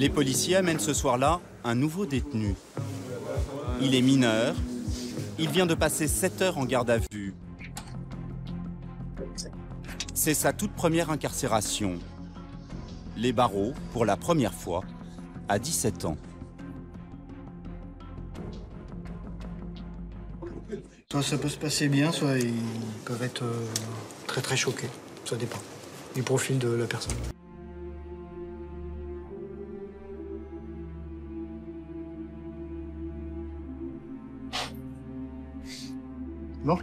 Les policiers amènent ce soir-là un nouveau détenu. Il est mineur. Il vient de passer 7 heures en garde à vue. C'est sa toute première incarcération. Les barreaux, pour la première fois, à 17 ans. Soit ça peut se passer bien, soit ils peuvent être très choqués. Ça dépend du profil de la personne. Bon.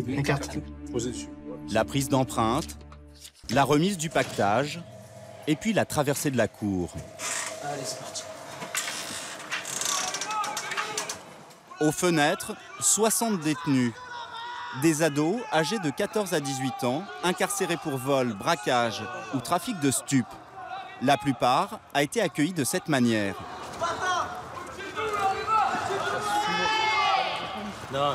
Une carte. La prise d'empreinte, la remise du pactage, et puis la traversée de la cour. Allez, c'est parti. Aux fenêtres, 60 détenus. Des ados âgés de 14 à 18 ans, incarcérés pour vol, braquage ou trafic de stupes. La plupart a été accueillis de cette manière. Non.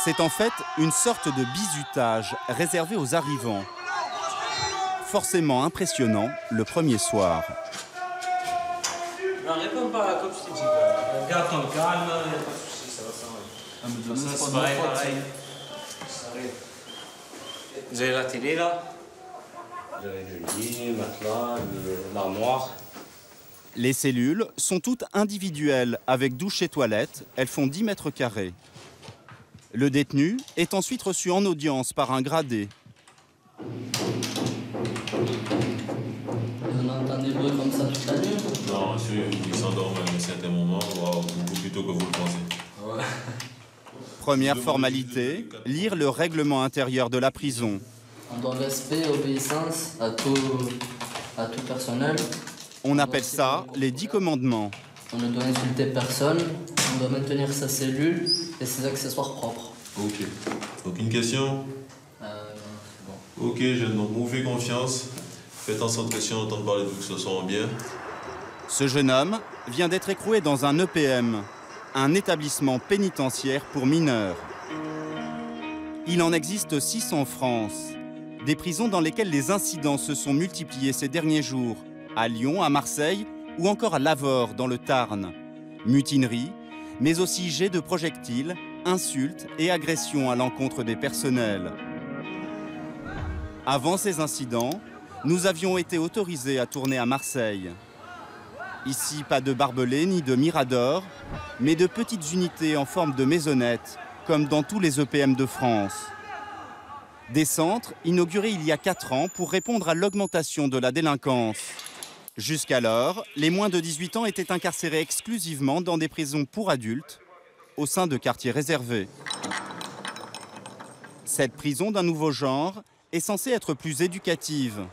C'est en fait une sorte de bizutage réservé aux arrivants. Forcément impressionnant le premier soir. Non, réponds pas comme je t'ai dit. Garde ton calme, il n'y a pas de souci, ça va s'arranger. Ça, c'est pareil. Vous avez la télé là? Vous avez le lit, le matelas, l'armoire. Les cellules sont toutes individuelles avec douche et toilettes. Elles font 10 mètres carrés. Le détenu est ensuite reçu en audience par un gradé. On entend des bruits comme ça toute la nuit? Non, monsieur, il s'endort à un certain moment, beaucoup plus tôt que vous le pensez. Ouais. Première formalité, lire le règlement intérieur de la prison. On doit respect, obéissance à tout personnel. On appelle ça les 10 commandements. On ne doit insulter personne, on doit maintenir sa cellule et ses accessoires propres. Ok. Aucune question? C'est bon. Ok, jeune, donc vous faites confiance. Faites en sorte que si on entend parler de vous, que ce soit bien. Ce jeune homme vient d'être écroué dans un EPM, un établissement pénitentiaire pour mineurs. Il en existe 6 en France. Des prisons dans lesquelles les incidents se sont multipliés ces derniers jours, à Lyon, à Marseille ou encore à Lavore, dans le Tarn. Mutinerie, mais aussi jets de projectiles, insultes et agressions à l'encontre des personnels. Avant ces incidents, nous avions été autorisés à tourner à Marseille. Ici, pas de barbelés ni de miradors, mais de petites unités en forme de maisonnettes, comme dans tous les EPM de France. Des centres inaugurés il y a 4 ans pour répondre à l'augmentation de la délinquance. Jusqu'alors, les moins de 18 ans étaient incarcérés exclusivement dans des prisons pour adultes, au sein de quartiers réservés. Cette prison d'un nouveau genre est censée être plus éducative.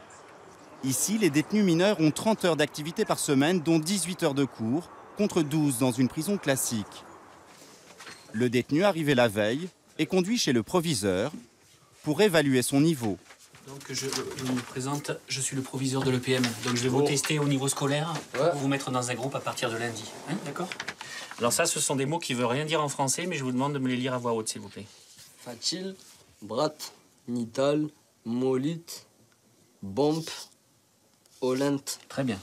Ici, les détenus mineurs ont 30 heures d'activité par semaine, dont 18 heures de cours, contre 12 dans une prison classique. Le détenu arrivé la veille est conduit chez le proviseur pour évaluer son niveau. Donc je me présente, je suis le proviseur de l'EPM. Donc je vais vous tester au niveau scolaire pour vous mettre dans un groupe à partir de lundi. Hein, d'accord? Alors ça, ce sont des mots qui ne veulent rien dire en français, mais je vous demande de me les lire à voix haute, s'il vous plaît. Facile, brat, nital, molite, bombe, olent. Très bien.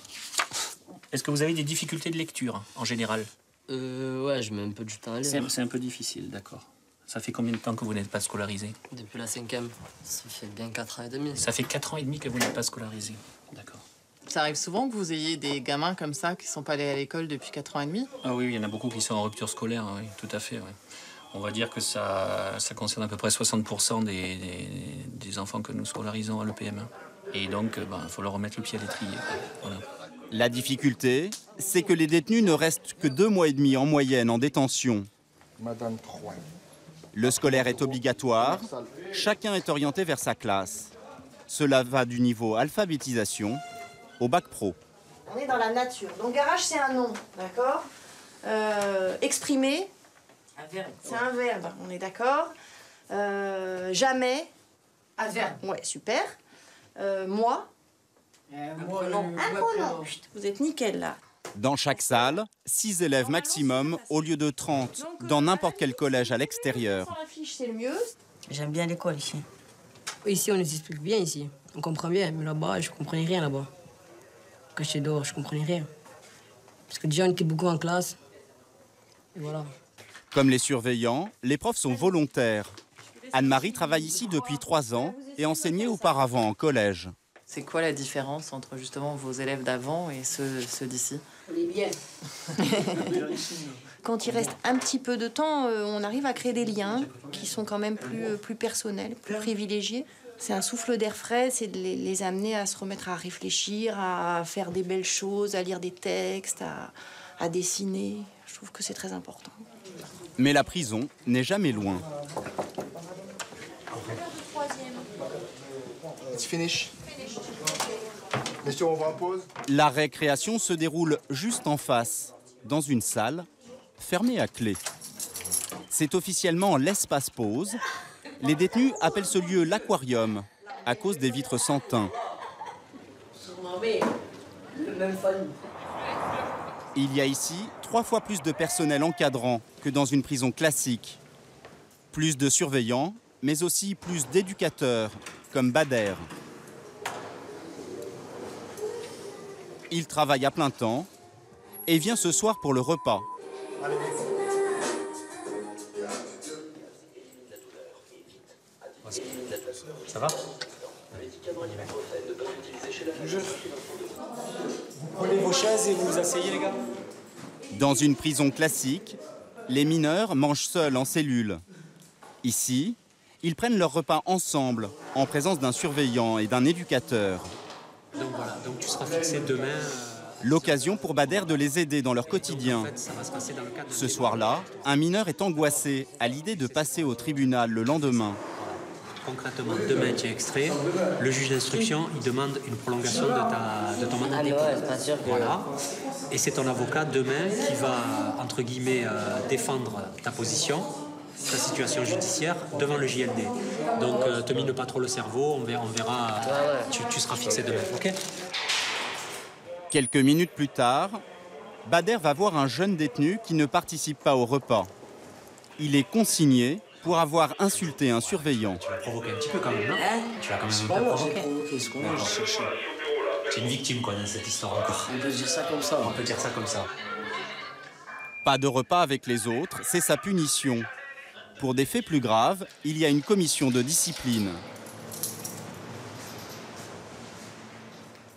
Est-ce que vous avez des difficultés de lecture, en général? Ouais, je mets un peu du temps à lire. C'est un peu difficile, d'accord. Ça fait combien de temps que vous n'êtes pas scolarisé? Depuis la 5e, ça fait bien 4 ans et demi. Ça fait 4 ans et demi que vous n'êtes pas scolarisé. D'accord. Ça arrive souvent que vous ayez des gamins comme ça qui ne sont pas allés à l'école depuis 4 ans et demi? Ah oui, il y en a beaucoup qui sont en rupture scolaire, oui, tout à fait. Oui. On va dire que ça concerne à peu près 60% des enfants que nous scolarisons à l'EPM. Et donc, il faut leur remettre le pied à l'étrier. Voilà. La difficulté, c'est que les détenus ne restent que 2 mois et demi en moyenne en détention. Madame Troin. Le scolaire est obligatoire, chacun est orienté vers sa classe. Cela va du niveau alphabétisation au bac pro. On est dans la nature. Donc garage, c'est un nom, d'accord? Exprimer, c'est un verbe, on est d'accord? Jamais. Un verbe. Ouais, super. Moi. Un pronom. Un pronom. Chut, vous êtes nickel, là. Dans chaque salle, 6 élèves maximum au lieu de 30 dans n'importe quel collège à l'extérieur. Sur la fiche, c'est le mieux. J'aime bien l'école ici. Ici, on nous explique bien, ici. On comprend bien, mais là-bas, je comprenais rien, là-bas. Quand j'étais dehors, je comprenais rien. Parce que déjà, on était beaucoup en classe. Et voilà. Comme les surveillants, les profs sont volontaires. Anne-Marie travaille ici depuis 3 ans et enseignait auparavant en collège. C'est quoi la différence entre justement vos élèves d'avant et ceux d'ici? On est bien. Quand il reste un petit peu de temps, on arrive à créer des liens qui sont quand même plus personnels, plus privilégiés. C'est un souffle d'air frais, c'est de les amener à se remettre à réfléchir, à faire des belles choses, à lire des textes, à dessiner. Je trouve que c'est très important. Mais la prison n'est jamais loin. It's finish. Messieurs, on va en pause. La récréation se déroule juste en face, dans une salle fermée à clé. C'est officiellement l'espace pause. Les détenus appellent ce lieu l'aquarium, à cause des vitres sans teint. Il y a ici 3 fois plus de personnel encadrant que dans une prison classique. Plus de surveillants, mais aussi plus d'éducateurs, comme Bader. Il travaille à plein temps et vient ce soir pour le repas. Ça va? Vous prenez vos chaises et vous vous asseyez, les gars? Dans une prison classique, les mineurs mangent seuls en cellule. Ici, ils prennent leur repas ensemble, en présence d'un surveillant et d'un éducateur. Donc voilà, donc tu seras fixé demain. L'occasion pour Bader de les aider dans leur quotidien. En fait, ça va se passer dans le cadre Ce soir-là, un mineur est angoissé à l'idée de passer au tribunal le lendemain. Concrètement, demain tu es extrait, le juge d'instruction il demande une prolongation de ton mandat de dépôt. Ouais, c'est pas sûr que... Voilà. Et c'est ton avocat demain qui va, entre guillemets, défendre ta position, ta situation judiciaire devant le JLD. Donc te mine pas trop le cerveau, on verra tu seras fixé demain, ok? Quelques minutes plus tard, Bader va voir un jeune détenu qui ne participe pas au repas. Il est consigné pour avoir insulté un surveillant. Tu vas provoquer un petit peu quand même, non? Tu vas quand même Pas un peu moi, j'ai provoquer. provoqué ce qu'on a cherché. Tu es une victime quoi dans cette histoire encore. On peut dire ça comme ça. On peut dire ça comme ça. Pas de repas avec les autres, c'est sa punition. Pour des faits plus graves, il y a une commission de discipline.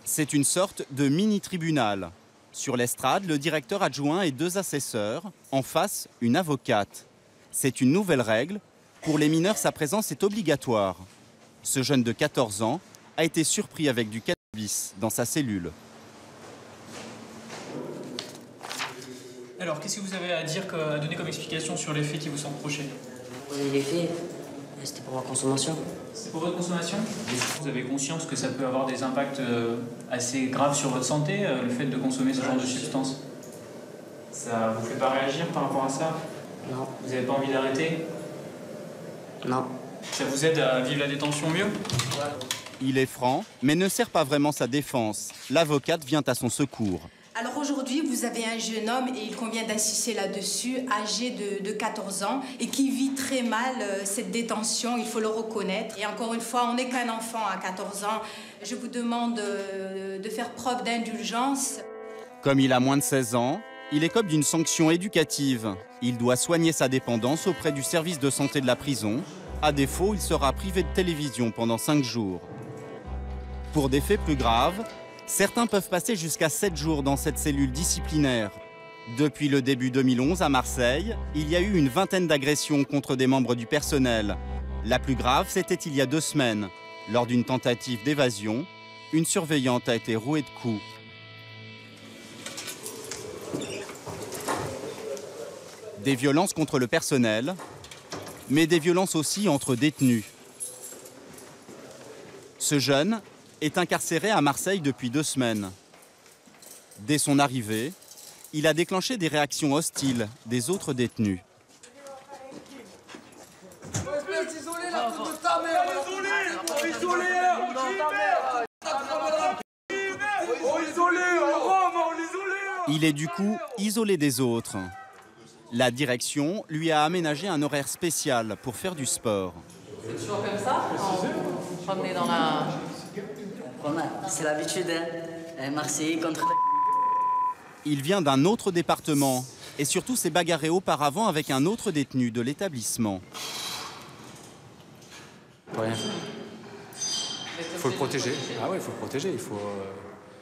C'est une sorte de mini-tribunal. Sur l'estrade, le directeur adjoint et 2 assesseurs. En face, une avocate. C'est une nouvelle règle. Pour les mineurs, sa présence est obligatoire. Ce jeune de 14 ans a été surpris avec du cannabis dans sa cellule. Alors, qu'est-ce que vous avez à donner comme explication sur les faits qui vous sont reprochés? Les faits, c'était pour ma consommation. C'est pour votre consommation? Vous avez conscience que ça peut avoir des impacts assez graves sur votre santé, le fait de consommer ce genre de substance? Ça vous fait pas réagir par rapport à ça? Non. Vous n'avez pas envie d'arrêter? Non. Ça vous aide à vivre la détention mieux? Il est franc, mais ne sert pas vraiment sa défense. L'avocate vient à son secours. Alors aujourd'hui, vous avez un jeune homme, et il convient d'insister là-dessus, âgé de 14 ans, et qui vit très mal cette détention, il faut le reconnaître. Et encore une fois, on n'est qu'un enfant à 14 ans. Je vous demande de faire preuve d'indulgence. Comme il a moins de 16 ans, il écope d'une sanction éducative. Il doit soigner sa dépendance auprès du service de santé de la prison. À défaut, il sera privé de télévision pendant 5 jours. Pour des faits plus graves, certains peuvent passer jusqu'à 7 jours dans cette cellule disciplinaire. Depuis le début 2011 à Marseille, il y a eu une vingtaine d'agressions contre des membres du personnel. La plus grave, c'était il y a 2 semaines. Lors d'une tentative d'évasion, une surveillante a été rouée de coups. Des violences contre le personnel, mais des violences aussi entre détenus. Ce jeune est incarcéré à Marseille depuis 2 semaines. Dès son arrivée, il a déclenché des réactions hostiles des autres détenus. Il est du coup isolé des autres. La direction lui a aménagé un horaire spécial pour faire du sport. C'est toujours comme ça? Promener dans la... C'est l'habitude, hein. Marseille contre... Il vient d'un autre département et surtout s'est bagarré auparavant avec un autre détenu de l'établissement. Rien. Il faut le protéger. Ah oui, il faut le protéger. Il faut,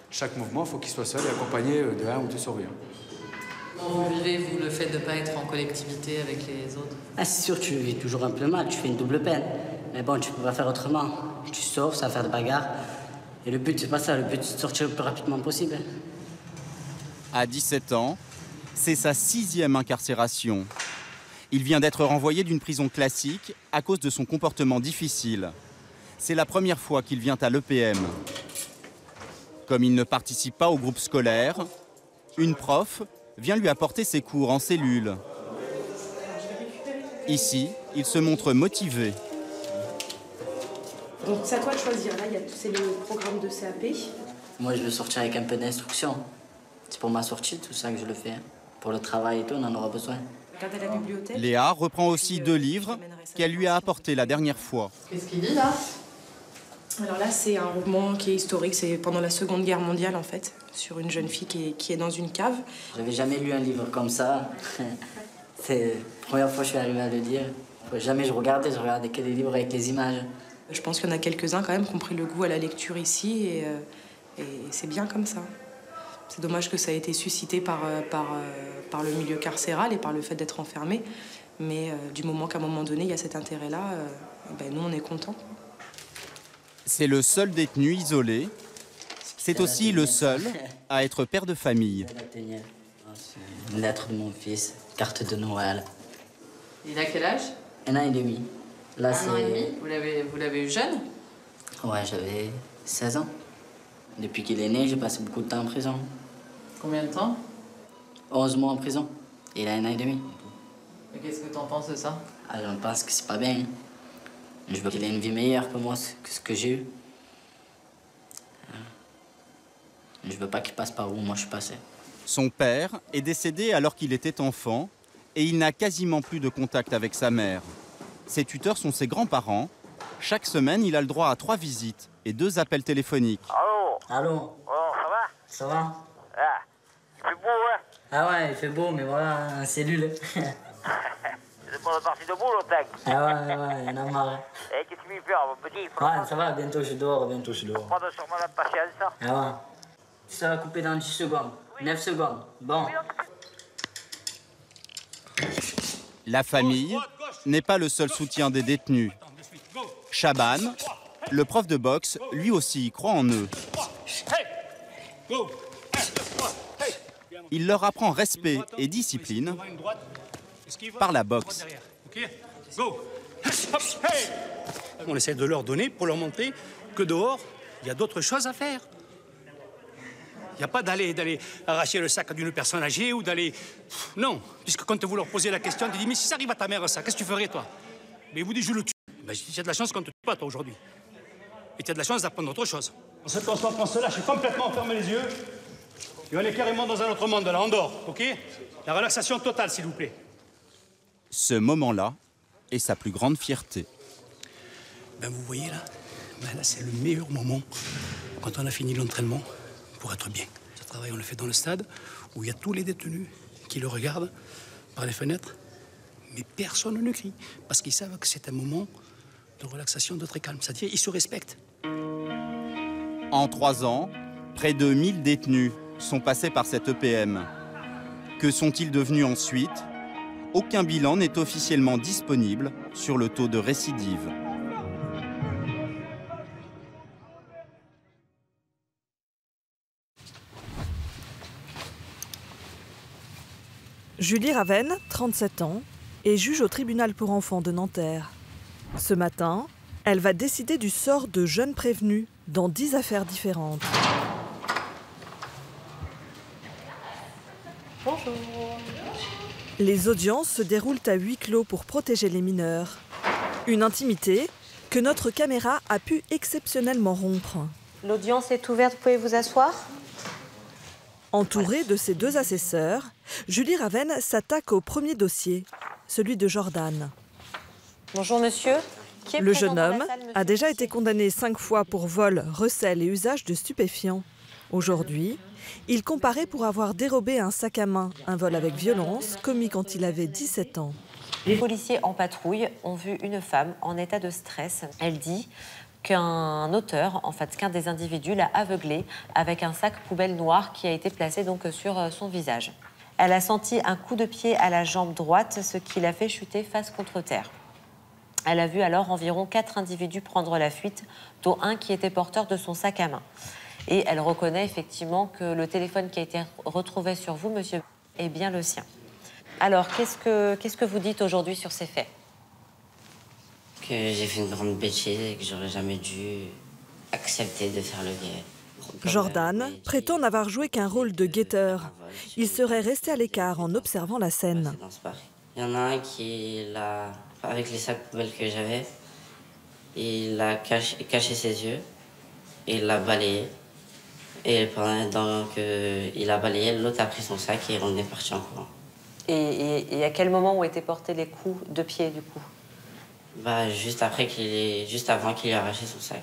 chaque mouvement, il faut qu'il soit seul et accompagné de 1 ou 2 surveillants. Comment vous vivez, vous, le fait de ne pas être en collectivité avec les autres? Ah, c'est sûr, tu vis toujours un peu mal, tu fais une double peine. Mais bon, tu peux pas faire autrement. Tu sors, ça va faire des bagarres. Et le but, c'est pas ça. Le but, c'est de sortir le plus rapidement possible. À 17 ans, c'est sa 6e incarcération. Il vient d'être renvoyé d'une prison classique à cause de son comportement difficile. C'est la première fois qu'il vient à l'EPM. Comme il ne participe pas au groupe scolaire, une prof vient lui apporter ses cours en cellule. Ici, il se montre motivé. Donc c'est à toi de choisir. Là, c'est le programme de CAP. Moi, je veux sortir avec un peu d'instruction. C'est pour ma sortie, tout ça que je le fais. Pour le travail et tout, on en aura besoin. Regarde à la bibliothèque. Léa reprend aussi 2 livres qu'elle lui a apportés la dernière fois. Qu'est-ce qu'il dit là? Alors là, c'est un roman qui est historique. C'est pendant la Seconde Guerre mondiale, en fait, sur une jeune fille qui est dans une cave. J'avais jamais lu un livre comme ça. C'est la première fois que je suis arrivée à le lire. Jamais je regardais que des livres avec les images. Je pense qu'il y en a quelques-uns quand même qui ont pris le goût à la lecture ici et c'est bien comme ça. C'est dommage que ça ait été suscité par le milieu carcéral et par le fait d'être enfermé. Mais du moment qu'à un moment donné, il y a cet intérêt-là, nous, on est contents. C'est le seul détenu isolé. C'est aussi le seul à être père de famille. Une lettre de mon fils, carte de Noël. Il a quel âge? 1 an et demi. Là, 1 an et demi? Vous l'avez eu jeune? Ouais, j'avais 16 ans. Depuis qu'il est né, j'ai passé beaucoup de temps en prison. Combien de temps? 11 mois en prison. Et il a 1 an et demi. Et qu'est-ce que t'en penses de ça? Ah, j'en pense que c'est pas bien. Je veux qu'il ait une vie meilleure que moi, que ce que j'ai eu. Je veux pas qu'il passe par où moi je suis passé. Son père est décédé alors qu'il était enfant et il n'a quasiment plus de contact avec sa mère. Ses tuteurs sont ses grands-parents. Chaque semaine, il a le droit à 3 visites et 2 appels téléphoniques. Allô? Allô? Oh, ça va? Ça va? Ah, il fait beau, hein? Ah ouais, il fait beau, mais voilà, en cellule. C'est pour la partie de boule, au tac. Ah ouais, y'en a marre. Eh, qu'est-ce que tu veux faire, mon petit? Ouais, ça va, bientôt je dors, Prendre sûrement la patience, ça. Ah ouais. Ça va couper dans 10 secondes. 9 secondes. Bon. La famille n'est pas le seul soutien des détenus. Chaban, le prof de boxe, lui aussi croit en eux. Il leur apprend respect et discipline par la boxe. On essaie de leur donner pour leur montrer que dehors, il y a d'autres choses à faire. Il n'y a pas d'aller arracher le sac d'une personne âgée ou d'aller... Non, puisque quand vous leur posez la question, ils disent « Mais si ça arrive à ta mère, ça, qu'est-ce que tu ferais, toi ?» Mais vous dites « Je le tue. » Ben, j'ai de la chance qu'on ne te tue pas, toi, aujourd'hui. Et tu as de la chance d'apprendre autre chose. On se concentre, on se lâche complètement, on ferme les yeux. Et on est carrément dans un autre monde, là, on dort, OK? La relaxation totale, s'il vous plaît. Ce moment-là est sa plus grande fierté. Ben, vous voyez, là, c'est le meilleur moment, quand on a fini l'entraînement, pour être bien. Ce travail, on le fait dans le stade, où il y a tous les détenus qui le regardent par les fenêtres, mais personne ne crie, parce qu'ils savent que c'est un moment de relaxation, de très calme. C'est-à-dire, ils se respectent. En 3 ans, près de 1000 détenus sont passés par cette EPM. Que sont-ils devenus ensuite? Aucun bilan n'est officiellement disponible sur le taux de récidive. Julie Ravenne, 37 ans, est juge au tribunal pour enfants de Nanterre. Ce matin, elle va décider du sort de jeunes prévenus dans 10 affaires différentes. Bonjour. Les audiences se déroulent à huis clos pour protéger les mineurs. Une intimité que notre caméra a pu exceptionnellement rompre. L'audience est ouverte, vous pouvez vous asseoir. Entourée de ses 2 assesseurs, Julie Ravenne s'attaque au premier dossier, celui de Jordan. Bonjour monsieur, Le jeune homme a déjà été condamné 5 fois pour vol, recel et usage de stupéfiants. Aujourd'hui, il comparaît pour avoir dérobé un sac à main, un vol avec violence, commis quand il avait 17 ans. Les policiers en patrouille ont vu une femme en état de stress. Elle dit qu'un auteur, en fait qu'un des individus l'a aveuglée avec un sac poubelle noir qui a été placé donc sur son visage. Elle a senti un coup de pied à la jambe droite, ce qui l'a fait chuter face contre terre. Elle a vu alors environ 4 individus prendre la fuite, dont un qui était porteur de son sac à main. Et elle reconnaît effectivement que le téléphone qui a été retrouvé sur vous, monsieur, est bien le sien. Alors, qu'est-ce que vous dites aujourd'hui sur ces faits? Que j'ai fait une grande bêtise et que j'aurais jamais dû accepter de faire le guet. Jordan prétend n'avoir joué qu'un rôle de guetteur. Il serait resté à l'écart en observant la scène. Il y en a un qui l'a, avec les sacs poubelles que j'avais, il a caché ses yeux et il l'a balayé. Et pendant qu'il a balayé, l'autre a pris son sac et on est parti en courant. Et à quel moment ont été portés les coups de pied, du coup? Bah, juste avant qu'il ait arraché son sac.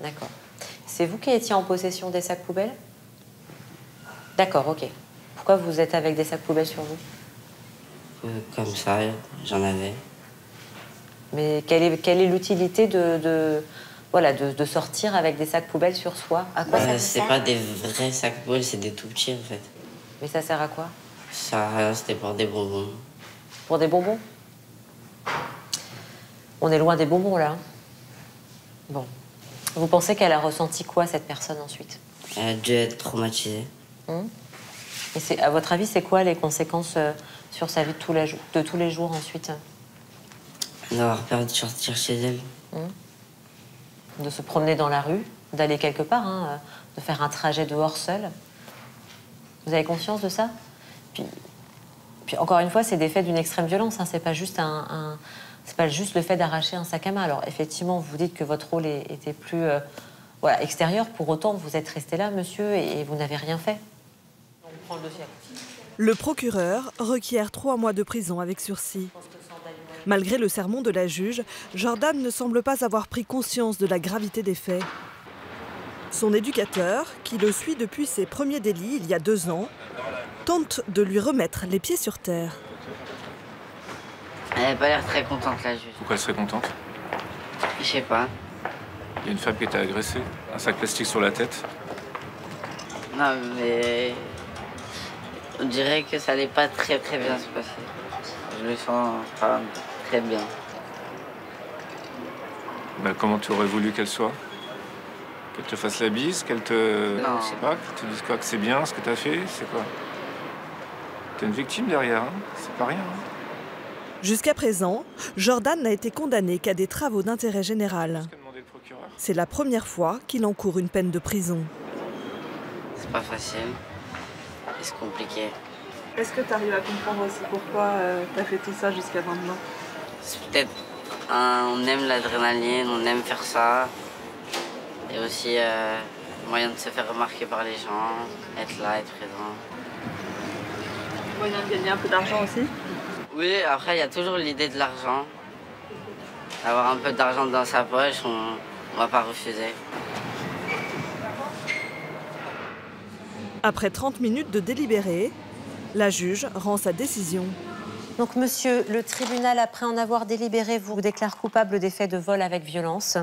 D'accord. C'est vous qui étiez en possession des sacs poubelles? D'accord, ok. Pourquoi vous êtes avec des sacs poubelles sur vous? Comme ça, j'en avais. Mais quelle est l'utilité de sortir avec des sacs poubelles sur soi? À quoi ça sert? C'est pas des vrais sacs poubelles, c'est des tout petits en fait. Mais ça sert à quoi? Ça, c'était pour des bonbons. Pour des bonbons? On est loin des bonbons là. Bon. Vous pensez qu'elle a ressenti quoi, cette personne, ensuite? Elle a dû être traumatisée. Et à votre avis, c'est quoi les conséquences sur sa vie de tous les jours ensuite? D'avoir peur de sortir chez elle. De se promener dans la rue, d'aller quelque part, de faire un trajet dehors seul. Vous avez conscience de ça? Puis encore une fois, c'est des faits d'une extrême violence. C'est pas juste c'est pas juste le fait d'arracher un sac à main. Alors effectivement, vous dites que votre rôle était plus extérieur. Pour autant, vous êtes resté là, monsieur, et vous n'avez rien fait. On prend le dossier. Le procureur requiert 3 mois de prison avec sursis. Malgré le sermon de la juge, Jordan ne semble pas avoir pris conscience de la gravité des faits. Son éducateur, qui le suit depuis ses premiers délits il y a 2 ans, tente de lui remettre les pieds sur terre. Elle n'a pas l'air très contente, la juge. Pourquoi elle serait contente? Je sais pas. Il y a une femme qui a été agressée, un sac plastique sur la tête. Non, mais on dirait que ça n'allait pas très bien se passer. Je le sens pas très bien. Ben, comment tu aurais voulu qu'elle soit? Qu'elle te fasse la bise, qu'elle te... Non. Je sais pas, qu'elle te dise quoi, que c'est bien ce que t'as fait, c'est quoi? T'es une victime derrière, hein? C'est pas rien. Hein? Jusqu'à présent, Jordan n'a été condamné qu'à des travaux d'intérêt général. C'est la première fois qu'il encourt une peine de prison. C'est pas facile. C'est compliqué. Est-ce que tu arrives à comprendre aussi pourquoi tu as fait tout ça jusqu'à maintenant? C'est peut-être on aime l'adrénaline, on aime faire ça. Et aussi moyen de se faire remarquer par les gens, être là, être présent. Moyen de gagner un peu d'argent aussi? Oui, après il y a toujours l'idée de l'argent. Avoir un peu d'argent dans sa poche, on va pas refuser. Après 30 minutes de délibéré, la juge rend sa décision. Donc, monsieur, le tribunal, après en avoir délibéré, vous déclare coupable des faits de vol avec violence.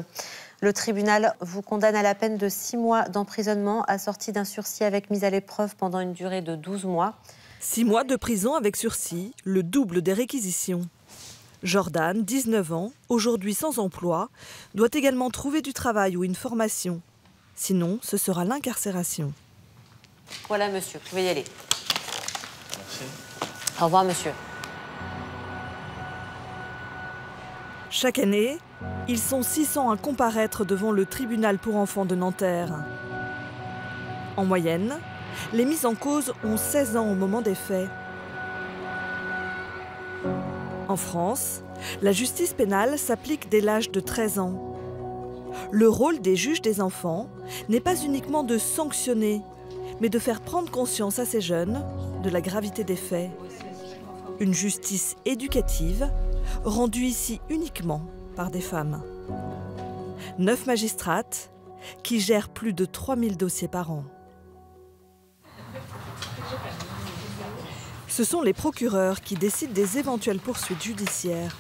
Le tribunal vous condamne à la peine de 6 mois d'emprisonnement, assorti d'un sursis avec mise à l'épreuve pendant une durée de 12 mois. 6 mois de prison avec sursis, le double des réquisitions. Jordan, 19 ans, aujourd'hui sans emploi, doit également trouver du travail ou une formation. Sinon, ce sera l'incarcération. Voilà, monsieur, vous pouvez y aller. Merci. Au revoir, monsieur. Chaque année, ils sont 600 à comparaître devant le tribunal pour enfants de Nanterre. En moyenne, les mises en cause ont 16 ans au moment des faits. En France, la justice pénale s'applique dès l'âge de 13 ans. Le rôle des juges des enfants n'est pas uniquement de sanctionner, mais de faire prendre conscience à ces jeunes de la gravité des faits. Une justice éducative rendue ici uniquement par des femmes. 9 magistrates qui gèrent plus de 3000 dossiers par an. Ce sont les procureurs qui décident des éventuelles poursuites judiciaires.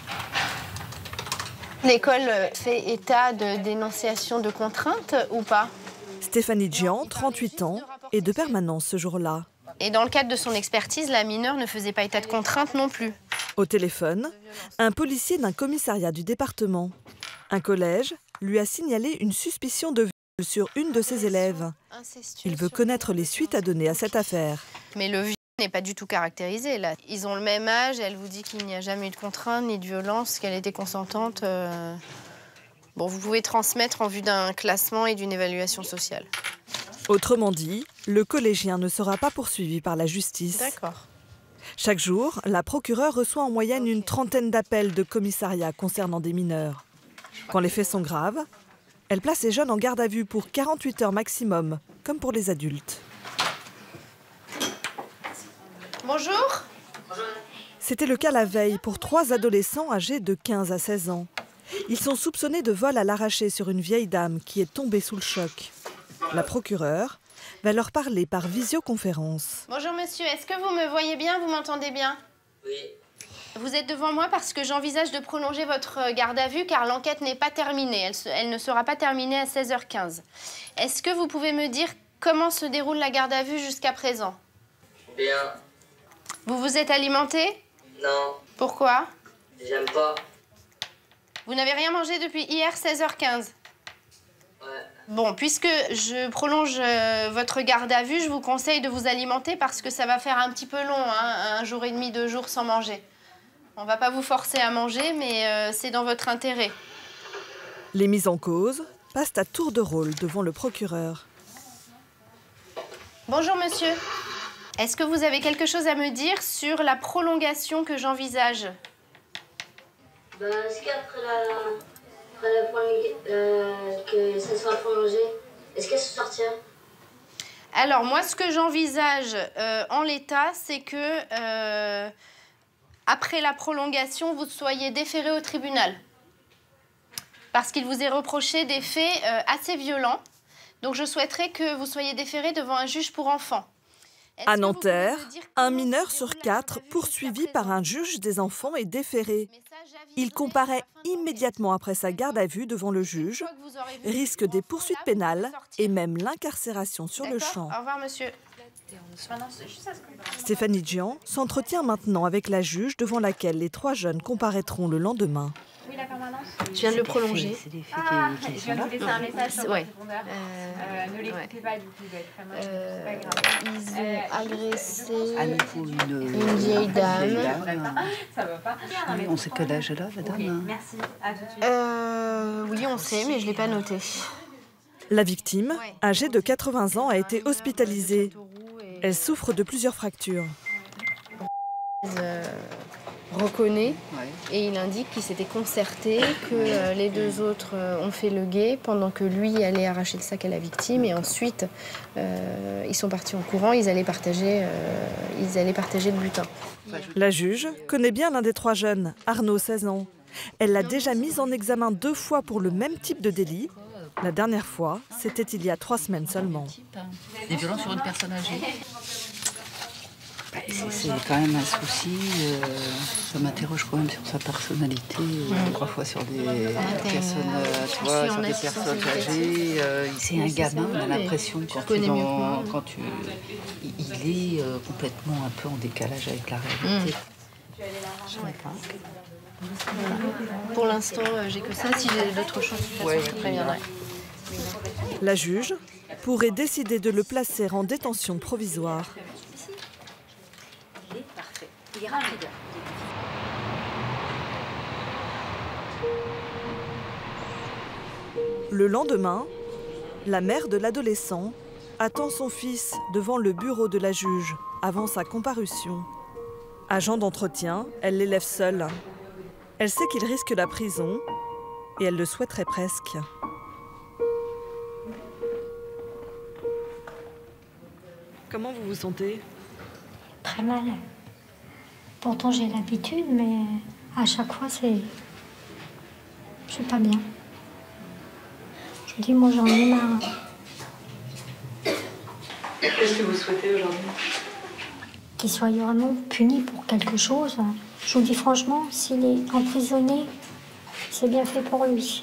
L'école fait état de dénonciation de contraintes ou pas? Stéphanie Gian, 38 ans, est de permanence ce jour-là. Et dans le cadre de son expertise, la mineure ne faisait pas état de contraintes non plus. Au téléphone, un policier d'un commissariat du département. Un collège lui a signalé une suspicion de viol sur une de ses élèves. Il veut connaître les suites à donner à cette affaire. Mais le viol n'est pas du tout caractérisé, là. Ils ont le même âge, elle vous dit qu'il n'y a jamais eu de contrainte ni de violence, qu'elle était consentante. Bon, vous pouvez transmettre en vue d'un classement et d'une évaluation sociale. Autrement dit, le collégien ne sera pas poursuivi par la justice. D'accord. Chaque jour, la procureure reçoit en moyenne une trentaine d'appels de commissariat concernant des mineurs. Quand les faits sont graves, elle place les jeunes en garde à vue pour 48 heures maximum, comme pour les adultes. Bonjour. C'était le cas la veille pour 3 adolescents âgés de 15 à 16 ans. Ils sont soupçonnés de vol à l'arraché sur une vieille dame qui est tombée sous le choc. La procureure va leur parler par visioconférence. Bonjour monsieur, est-ce que vous me voyez bien, vous m'entendez bien? Oui. Vous êtes devant moi parce que j'envisage de prolonger votre garde à vue car l'enquête n'est pas terminée. Elle ne sera pas terminée à 16h15. Est-ce que vous pouvez me dire comment se déroule la garde à vue jusqu'à présent? Bien. Vous vous êtes alimenté? Non. Pourquoi? J'aime pas. Vous n'avez rien mangé depuis hier 16h15? Ouais. Bon, puisque je prolonge votre garde à vue, je vous conseille de vous alimenter parce que ça va faire un petit peu long, hein, 1 jour et demi, 2 jours sans manger. On va pas vous forcer à manger, mais c'est dans votre intérêt. Les mises en cause passent à tour de rôle devant le procureur. Bonjour monsieur. Est-ce que vous avez quelque chose à me dire sur la prolongation que j'envisage? Est-ce qu'après que ça sera prolongé, est-ce qu'elle se sortira? Alors moi, ce que j'envisage en l'état, c'est que après la prolongation, vous soyez déféré au tribunal. Parce qu'il vous est reproché des faits assez violents. Donc je souhaiterais que vous soyez déféré devant un juge pour enfants. À Nanterre, un mineur sur 4 poursuivi par un juge des enfants est déféré. Il comparaît immédiatement après sa garde à vue devant le juge, risque des poursuites pénales et même l'incarcération sur le champ. Au revoir, monsieur. Stéphanie Gian s'entretient maintenant avec la juge devant laquelle les 3 jeunes comparaîtront le lendemain. Oui, la permanence. Je viens de le prolonger. C'est des faits qui je viens de vous laisser un message sur le ouais. répondeur. Ne l'écoutez pas, du coup, il doit être très moche, c'est pas grave. Ils ont agressé une vieille dame. Ça va pas. Oui, on sait quel âge elle a, la dame. Okay, merci. À tout de suite. Oui, on sait, mais je ne l'ai pas noté. La victime, âgée de 80 ans, a été hospitalisée. Elle souffre de plusieurs fractures. Reconnaît et il indique qu'il s'était concerté, que les 2 autres ont fait le guet pendant que lui allait arracher le sac à la victime et ensuite ils sont partis en courant, ils allaient partager le butin. La juge connaît bien l'un des 3 jeunes, Arnaud, 16 ans. Elle l'a déjà mis en examen 2 fois pour le même type de délit. La dernière fois, c'était il y a 3 semaines seulement. Des violences sur une personne âgée. C'est quand même un souci. Ça m'interroge quand même sur sa personnalité. Parfois sur des personnes, tu vois, sur des personnes âgées. C'est un gamin, on a l'impression quand il est complètement un peu en décalage avec la réalité. Je sais pas. Pour l'instant, j'ai que ça. Si j'ai d'autres choses, je préviendrai. La juge pourrait décider de le placer en détention provisoire. Il est parfait. Il est rapide. Le lendemain, la mère de l'adolescent attend son fils devant le bureau de la juge avant sa comparution. Agent d'entretien, elle l'élève seule. Elle sait qu'il risque la prison et elle le souhaiterait presque. Comment vous vous sentez? Très mal. Pourtant j'ai l'habitude, mais à chaque fois Je suis pas bien. Je vous dis, moi j'en ai marre. Qu'est-ce que vous souhaitez aujourd'hui? Qu'il soit vraiment puni pour quelque chose. Je vous dis franchement, s'il est emprisonné, c'est bien fait pour lui.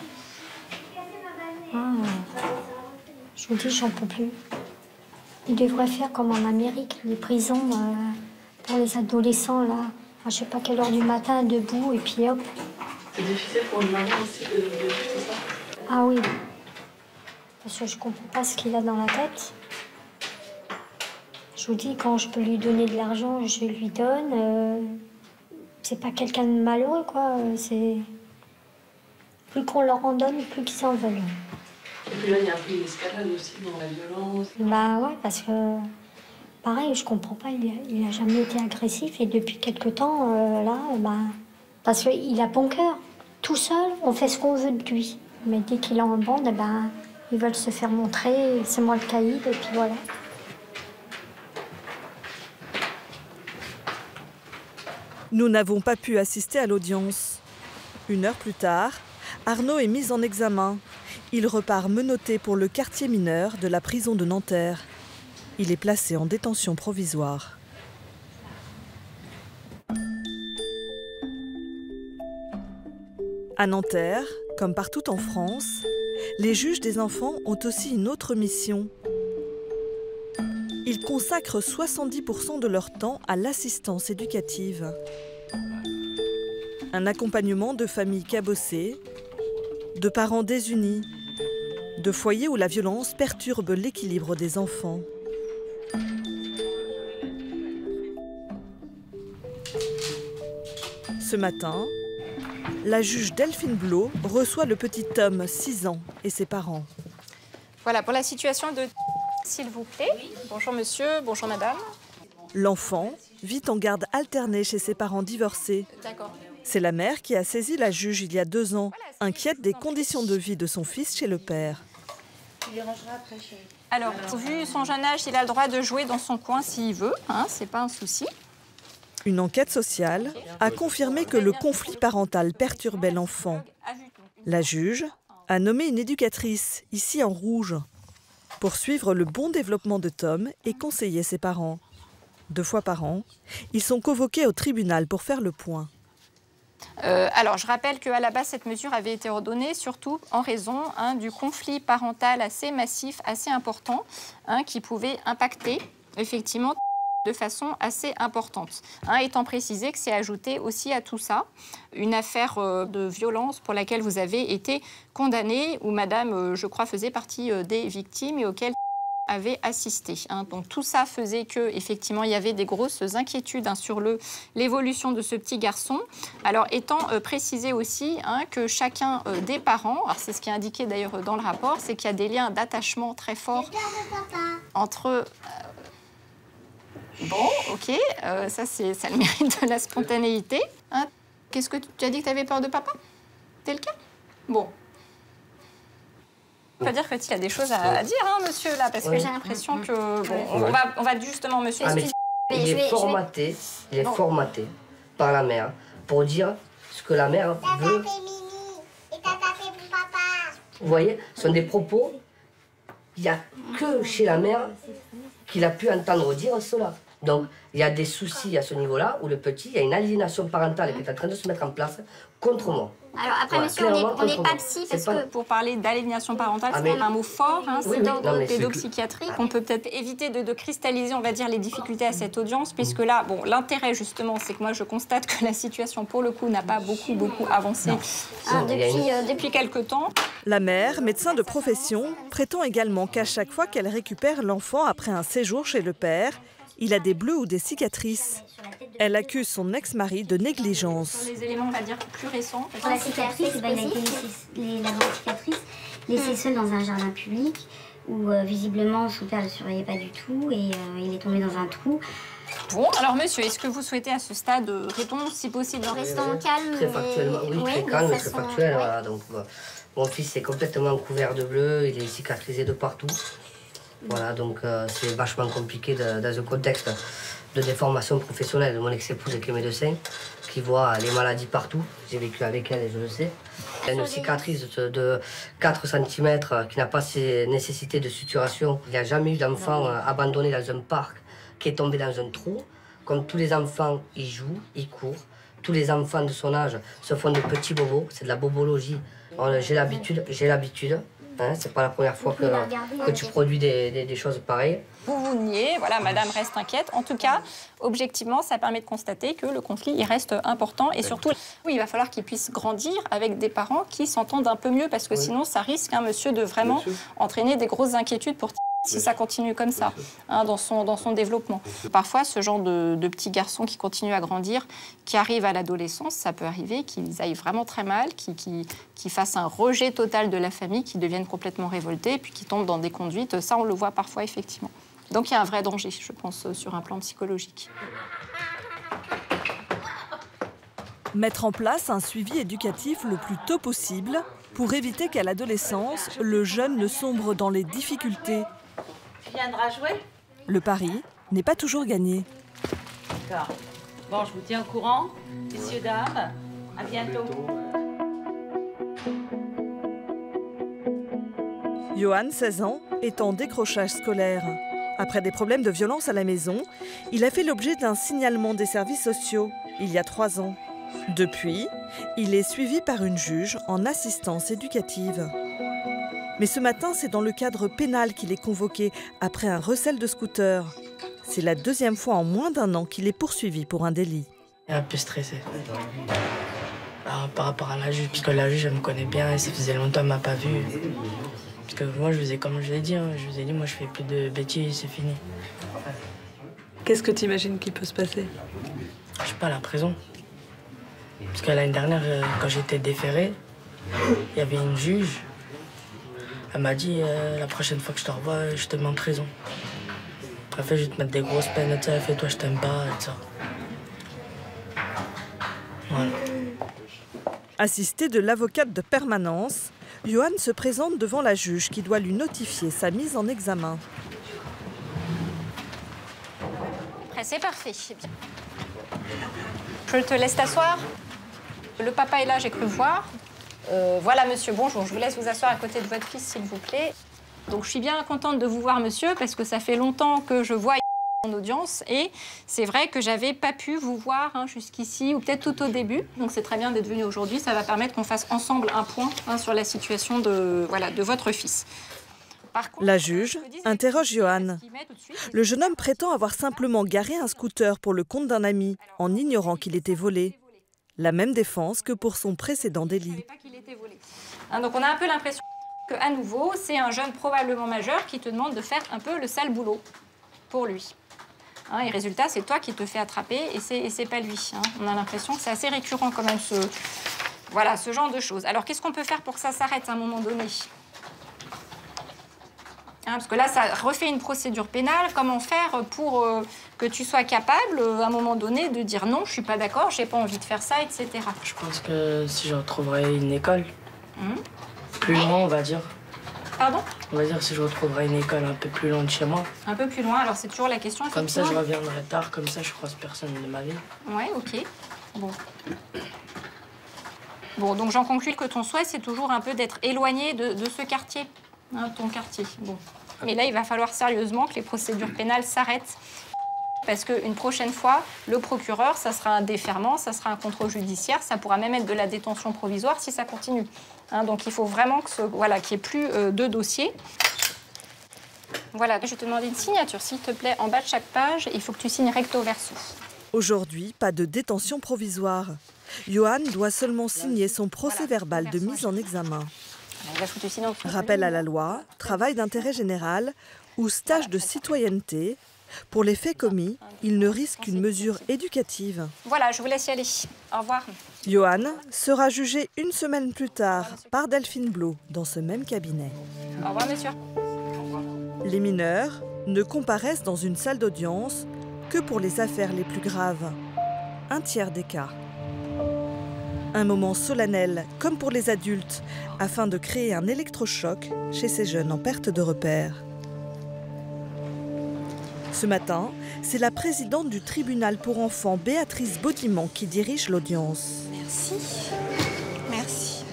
Ah, je vous dis, j'en peux plus. Il devrait faire comme en Amérique, les prisons pour les adolescents, là. À je sais pas quelle heure du matin, debout, et puis hop. C'est difficile pour une maman aussi de vivre tout ça. Ah oui. Parce que je comprends pas ce qu'il a dans la tête. Je vous dis, quand je peux lui donner de l'argent, je lui donne. C'est pas quelqu'un de malheureux, quoi. C'est... Plus qu'on leur en donne, plus qu'ils en veulent. Et puis là, il y a un peu une escalade aussi dans la violence. Bah ouais, parce que... Pareil, je comprends pas, il a jamais été agressif. Et depuis quelque temps, là, bah... Parce qu'il a bon cœur. Tout seul, on fait ce qu'on veut de lui. Mais dès qu'il est en bande, ben, ils veulent se faire montrer. C'est moi le caïd, et puis voilà. Nous n'avons pas pu assister à l'audience. 1 heure plus tard, Arnaud est mis en examen. Il repart menotté pour le quartier mineur de la prison de Nanterre. Il est placé en détention provisoire. À Nanterre, comme partout en France, les juges des enfants ont aussi une autre mission. Ils consacrent 70% de leur temps à l'assistance éducative. Un accompagnement de familles cabossées, de parents désunis, de foyers où la violence perturbe l'équilibre des enfants. Ce matin, la juge Delphine Blot reçoit le petit Tom, 6 ans, et ses parents. Voilà, pour la situation de... S'il vous plaît. Bonjour monsieur, bonjour madame. L'enfant vit en garde alternée chez ses parents divorcés. D'accord. C'est la mère qui a saisi la juge il y a 2 ans, inquiète des conditions de vie de son fils chez le père. Alors, vu son jeune âge, il a le droit de jouer dans son coin s'il veut, hein, c'est pas un souci. Une enquête sociale a confirmé que le conflit parental perturbait l'enfant. La juge a nommé une éducatrice, ici en rouge, pour suivre le bon développement de Tom et conseiller ses parents. 2 fois par an, ils sont convoqués au tribunal pour faire le point. Alors, je rappelle qu'à la base, cette mesure avait été ordonnée surtout en raison du conflit parental assez massif, assez important, qui pouvait impacter effectivement de façon assez importante. Étant précisé que c'est ajouté aussi à tout ça une affaire de violence pour laquelle vous avez été condamné, où madame, je crois, faisait partie des victimes et auxquelles avait assisté. Donc tout ça faisait qu'effectivement il y avait des grosses inquiétudes sur l'évolution de ce petit garçon. Alors étant précisé aussi que chacun des parents, alors c'est ce qui est indiqué d'ailleurs dans le rapport, c'est qu'il y a des liens d'attachement très forts entre... Bon, ok, ça a le mérite de la spontanéité. Qu'est-ce que tu as dit que tu avais peur de papa? C'est le cas? Bon. On peut dire qu'il y a des choses à dire, monsieur, là, parce que j'ai l'impression que... Bon, on va justement, monsieur... Il est formaté par la mère pour dire ce que la mère veut. Vous voyez, ce sont des propos, il n'y a que chez la mère qu'il a pu entendre dire cela. Donc, il y a des soucis à ce niveau-là, où le petit, il y a une aliénation parentale qui est en train de se mettre en place contre moi. Alors après, monsieur, on n'est pas psy, parce que pour parler d'aliénation parentale, c'est un mot fort, c'est d'ordre pédopsychiatrique. On peut peut-être éviter de cristalliser, on va dire, les difficultés à cette audience, puisque là, bon, l'intérêt, justement, c'est que moi, je constate que la situation, pour le coup, n'a pas beaucoup avancé depuis quelque temps. La mère, médecin de profession, prétend également qu'à chaque fois qu'elle récupère l'enfant après un séjour chez le père, il a des bleus ou des cicatrices. Elle accuse son ex-mari de négligence. Sur les éléments, on va dire, plus récents. Pour la cicatrice, il a été la grande cicatrice laissée seule dans un jardin public où visiblement son père ne le surveillait pas du tout et il est tombé dans un trou. Bon, alors monsieur, est-ce que vous souhaitez à ce stade répondre si possible? Restons calmes. Très factuellement, oui, très calme, très factuel. Voilà, donc, mon fils est complètement couvert de bleu, il est cicatrisé de partout. Voilà, donc c'est vachement compliqué dans un contexte de déformation professionnelle. Mon ex-épouse qui est médecin, qui voit les maladies partout. J'ai vécu avec elle et je le sais. Il y a une cicatrice de 4 cm qui n'a pas ses nécessités de suturation. Il n'y a jamais eu d'enfant abandonné dans un parc qui est tombé dans un trou. Comme tous les enfants, ils jouent, ils courent. Tous les enfants de son âge se font des petits bobos. C'est de la bobologie. J'ai l'habitude. Hein, c'est pas la première fois que tu produis des choses pareilles. Vous niez, voilà, madame reste inquiète. En tout cas, objectivement, ça permet de constater que le conflit, il reste important. Et surtout, oui, il va falloir qu'il puisse grandir avec des parents qui s'entendent un peu mieux, parce que sinon, ça risque, monsieur, de vraiment entraîner des grosses inquiétudes pour si ça continue comme ça, dans son développement. Parfois, ce genre de petits garçons qui continuent à grandir, qui arrivent à l'adolescence, ça peut arriver qu'ils aillent vraiment très mal, qu'ils fassent un rejet total de la famille, qu'ils deviennent complètement révoltés, et puis qu'ils tombent dans des conduites. Ça, on le voit parfois, effectivement. Donc, il y a un vrai danger, je pense, sur un plan psychologique. Mettre en place un suivi éducatif le plus tôt possible pour éviter qu'à l'adolescence, le jeune ne sombre dans les difficultés. Tu viendras jouer? Le pari n'est pas toujours gagné. D'accord. Bon, je vous tiens au courant, messieurs, dames. À bientôt. Johan, 16 ans, est en décrochage scolaire. Après des problèmes de violence à la maison, il a fait l'objet d'un signalement des services sociaux il y a 3 ans. Depuis, il est suivi par une juge en assistance éducative. Mais ce matin, c'est dans le cadre pénal qu'il est convoqué après un recel de scooter. C'est la 2e fois en moins d'1 an qu'il est poursuivi pour un délit. Un peu stressé. Alors, par rapport à la juge, puisque la juge, elle me connaît bien et ça faisait longtemps qu'elle ne m'a pas vu. Parce que moi, je faisais comme je l'ai dit. Je vous ai dit, moi, je fais plus de bêtises, c'est fini. Qu'est-ce que tu imagines qu'il peut se passer? Je sais pas, la prison. Parce que l'année dernière, quand j'étais déféré, il y avait une juge. Elle m'a dit, la prochaine fois que je te revois, je te mets en prison. Elle fait, je vais te mettre des grosses peines, et elle fait, toi, je t'aime pas, et ça. Voilà. Assisté de l'avocate de permanence, Johan se présente devant la juge qui doit lui notifier sa mise en examen. C'est parfait. Je te laisse t'asseoir. Le papa est là, j'ai cru voir. Voilà, monsieur, bonjour. Je vous laisse vous asseoir à côté de votre fils, s'il vous plaît. Donc, je suis bien contente de vous voir, monsieur, parce que ça fait longtemps que je vois en audience. Et c'est vrai que j'avais pas pu vous voir jusqu'ici, ou peut-être tout au début. Donc, c'est très bien d'être venu aujourd'hui. Ça va permettre qu'on fasse ensemble un point sur la situation de votre fils. La juge interroge Johan. Le jeune homme prétend avoir simplement garé un scooter pour le compte d'un ami, en ignorant qu'il était volé. La même défense que pour son précédent délit. Donc on a un peu l'impression qu'à nouveau, c'est un jeune probablement majeur qui te demande de faire un peu le sale boulot pour lui. Et résultat, c'est toi qui te fais attraper et c'est pas lui. On a l'impression que c'est assez récurrent quand même, ce genre de choses. Alors qu'est-ce qu'on peut faire pour que ça s'arrête à un moment donné ? Parce que là, ça refait une procédure pénale. Comment faire pour que tu sois capable, à un moment donné, de dire non, je suis pas d'accord, j'ai pas envie de faire ça, etc. Je pense que si je retrouverais une école, plus loin, on va dire. Pardon ? On va dire si je retrouverais une école un peu plus loin de chez moi. Un peu plus loin, alors c'est toujours la question. Comme ça, je reviendrai tard, comme ça, je croise personne de ma vie. Ouais, ok. Bon, donc j'en conclus que ton souhait, c'est toujours un peu d'être éloigné de ce quartier. Ton quartier. Bon. Mais là, il va falloir sérieusement que les procédures pénales s'arrêtent. Parce qu'une prochaine fois, le procureur, ça sera un déferment, ça sera un contrôle judiciaire, ça pourra même être de la détention provisoire si ça continue. Donc il faut vraiment qu'il n'y ait plus de dossiers. Voilà, je vais te demander une signature, s'il te plaît, en bas de chaque page. Il faut que tu signes recto verso. Aujourd'hui, pas de détention provisoire. Johan doit seulement signer son procès-verbal de mise en examen. Rappel à la loi, travail d'intérêt général ou stage de citoyenneté. Pour les faits commis, il ne risque qu'une mesure éducative. Voilà, je vous laisse y aller. Au revoir. Johan sera jugé 1 semaine plus tard par Delphine Blot dans ce même cabinet. Au revoir, monsieur. Les mineurs ne comparaissent dans une salle d'audience que pour les affaires les plus graves. 1/3 des cas. Un moment solennel, comme pour les adultes, afin de créer un électrochoc chez ces jeunes en perte de repère. Ce matin, c'est la présidente du tribunal pour enfants, Béatrice Baudiment, qui dirige l'audience. Merci. Merci.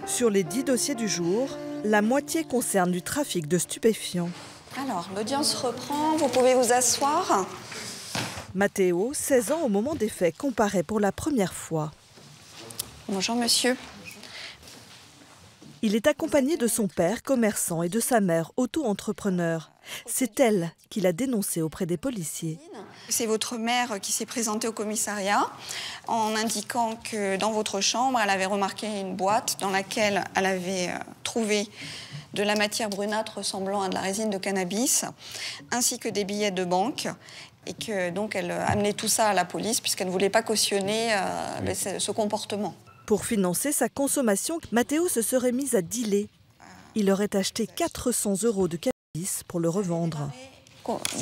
Sur les 10 dossiers du jour, la moitié concerne du trafic de stupéfiants. Alors, l'audience reprend, vous pouvez vous asseoir. Matteo, 16 ans au moment des faits, comparaît pour la première fois. Bonjour monsieur. Il est accompagné de son père, commerçant, et de sa mère, auto-entrepreneur. C'est elle qui l'a dénoncé auprès des policiers. C'est votre mère qui s'est présentée au commissariat en indiquant que dans votre chambre, elle avait remarqué une boîte dans laquelle elle avait trouvé de la matière brunâtre ressemblant à de la résine de cannabis, ainsi que des billets de banque, et que donc elle amenait tout ça à la police puisqu'elle ne voulait pas cautionner ce comportement. Pour financer sa consommation, Matteo se serait mis à dealer. Il aurait acheté 400 € de cannabis pour le revendre.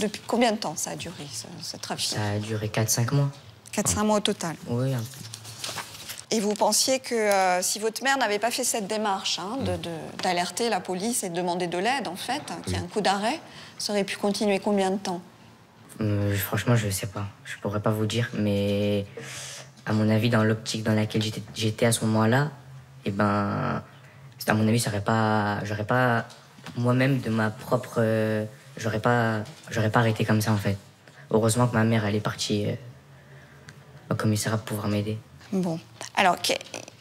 Depuis combien de temps ça a duré, ce trafic? Ça a duré 4-5 mois. 4-5 mois au total? Oui. Et vous pensiez que si votre mère n'avait pas fait cette démarche d'alerter la police et de demander de l'aide, en fait, qu'il y ait un coup d'arrêt, ça aurait pu continuer combien de temps? Franchement, je ne sais pas. Je ne pourrais pas vous dire, mais à mon avis, dans l'optique dans laquelle j'étais à ce moment-là, eh ben, à mon avis, j'aurais pas moi-même de ma propre... j'aurais pas arrêté comme ça, en fait. Heureusement que ma mère, elle est partie au commissariat pour pouvoir m'aider. Bon, alors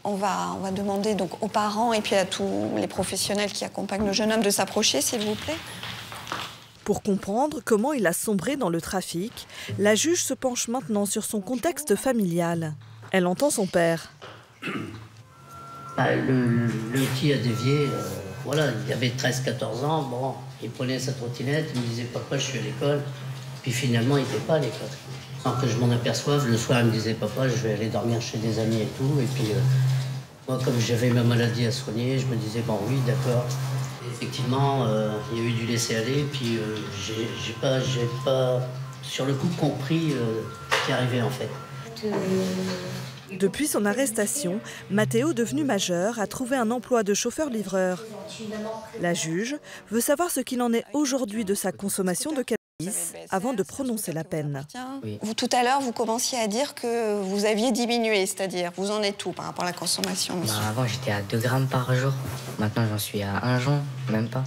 on va demander donc aux parents et puis à tous les professionnels qui accompagnent le jeune homme de s'approcher, s'il vous plaît. Pour comprendre comment il a sombré dans le trafic, la juge se penche maintenant sur son contexte familial. Elle entend son père. Le petit a dévié, voilà, il avait 13-14 ans, bon, il prenait sa trottinette, il me disait « Papa, je suis à l'école ». Puis finalement, il n'était pas à l'école. Sans que je m'en aperçoive, le soir, il me disait « Papa, je vais aller dormir chez des amis et tout ». Et puis, moi, comme j'avais ma maladie à soigner, je me disais « Bon, oui, d'accord ». Effectivement, il y a eu du laisser-aller, puis j'ai pas, sur le coup, compris ce qui arrivait, en fait. Depuis son arrestation, Matteo, devenu majeur, a trouvé un emploi de chauffeur-livreur. La juge veut savoir ce qu'il en est aujourd'hui de sa consommation de cannabis avant de prononcer la peine. Oui. Vous, tout à l'heure, vous commenciez à dire que vous aviez diminué, c'est-à-dire, vous en êtes où par rapport à la consommation, monsieur? Avant, j'étais à 2 grammes par jour. Maintenant, j'en suis à 1 jour, même pas.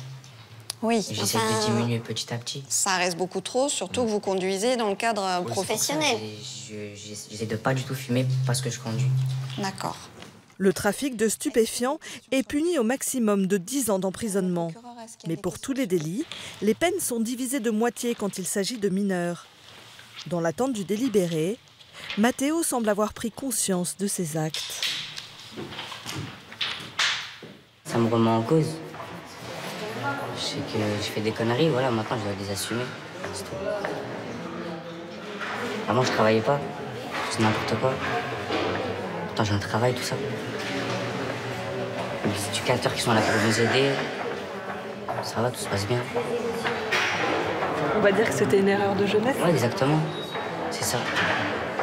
Oui. J'essaie de diminuer petit à petit. Ça reste beaucoup trop, surtout que vous conduisez dans le cadre professionnel. J'essaie de pas du tout fumer parce que je conduis. D'accord. Le trafic de stupéfiants est puni au maximum de 10 ans d'emprisonnement. Mais pour tous les délits, les peines sont divisées de moitié quand il s'agit de mineurs. Dans l'attente du délibéré, Matteo semble avoir pris conscience de ses actes. Ça me remet en cause. Je sais que je fais des conneries, voilà, maintenant je dois les assumer. C'est tout. Avant, je travaillais pas. C'est n'importe quoi. Pourtant, j'ai un travail, tout ça. Les éducateurs qui sont là pour nous aider, ça va, tout se passe bien. On va dire que c'était une erreur de jeunesse? Oui, exactement. C'est ça.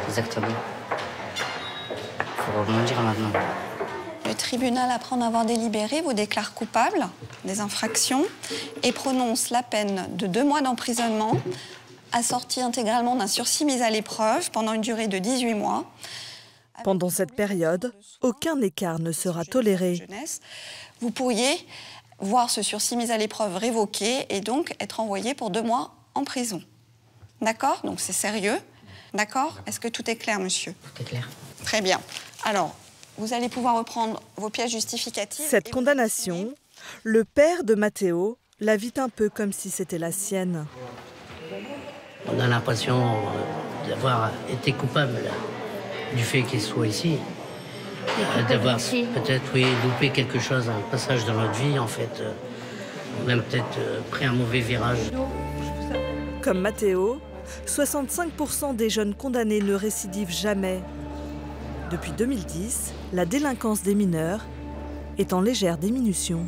Exactement. Faut rebondir maintenant. Le tribunal, après en avoir délibéré, vous déclare coupable des infractions et prononce la peine de 2 mois d'emprisonnement, assortie intégralement d'un sursis mis à l'épreuve pendant une durée de 18 mois. Pendant cette période, aucun écart ne sera toléré. Vous pourriez voir ce sursis mis à l'épreuve révoqué et donc être envoyé pour 2 mois en prison. D'accord? Donc c'est sérieux. D'accord? Est-ce que tout est clair, monsieur? Tout est clair. Très bien. Alors, vous allez pouvoir reprendre vos pièces justificatives. Cette condamnation, le père de Matteo la vit un peu comme si c'était la sienne. On a l'impression d'avoir été coupable du fait qu'il soit ici. D'avoir peut-être, oui, loupé quelque chose, un passage dans notre vie, en fait. On a peut-être pris un mauvais virage. Comme Matteo, 65% des jeunes condamnés ne récidivent jamais. Depuis 2010, la délinquance des mineurs est en légère diminution.